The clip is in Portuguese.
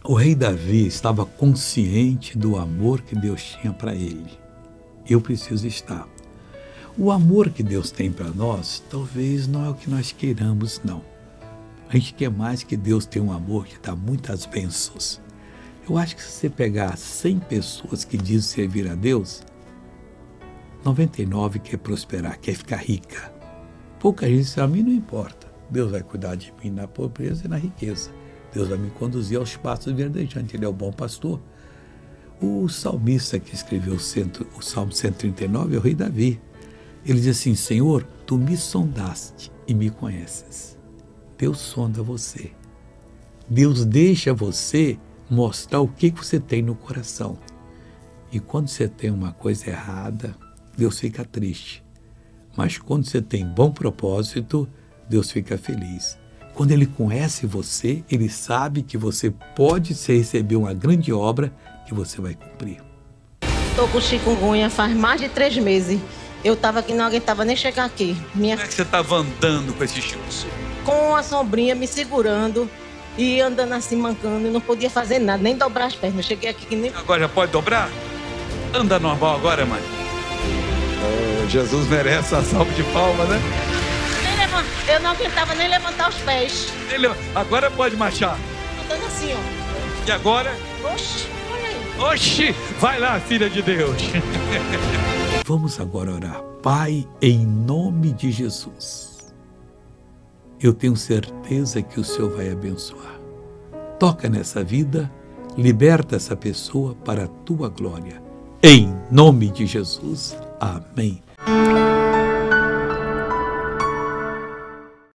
O rei Davi estava consciente do amor que Deus tinha para ele. Eu preciso estar. O amor que Deus tem para nós, talvez não é o que nós queiramos, não. A gente quer mais que Deus tenha um amor que dá muitas bênçãos. Eu acho que se você pegar 100 pessoas que dizem servir a Deus, 99 quer prosperar, quer ficar rica. Pouca gente diz, a mim não importa. Deus vai cuidar de mim na pobreza e na riqueza. Deus vai me conduzir aos pastos verdejantes. Ele é o bom pastor. O salmista que escreveu o Salmo 139 é o rei Davi. Ele diz assim, Senhor, tu me sondaste e me conheces. Deus sonda você. Deus deixa você mostrar o que você tem no coração. E quando você tem uma coisa errada, Deus fica triste. Mas quando você tem bom propósito, Deus fica feliz. Quando Ele conhece você, Ele sabe que você pode receber uma grande obra que você vai cumprir. Estou com chikungunya faz mais de 3 meses. Eu estava aqui, não aguentava nem chegar aqui. Como é que você estava andando com esse chikungunya? Com a sombrinha me segurando e andando assim, mancando. E não podia fazer nada, nem dobrar as pernas. Eu cheguei aqui que nem... Agora já pode dobrar? Anda normal agora, mãe. Jesus merece a salva de palmas, né? Eu não aguentava nem levantar os pés. Agora pode marchar. Andando assim, ó. E agora? Oxi, olha aí. Oxi, vai lá, filha de Deus. Vamos agora orar. Pai, em nome de Jesus, eu tenho certeza que o Senhor vai abençoar. Toca nessa vida, liberta essa pessoa para a tua glória. Em nome de Jesus. Amém.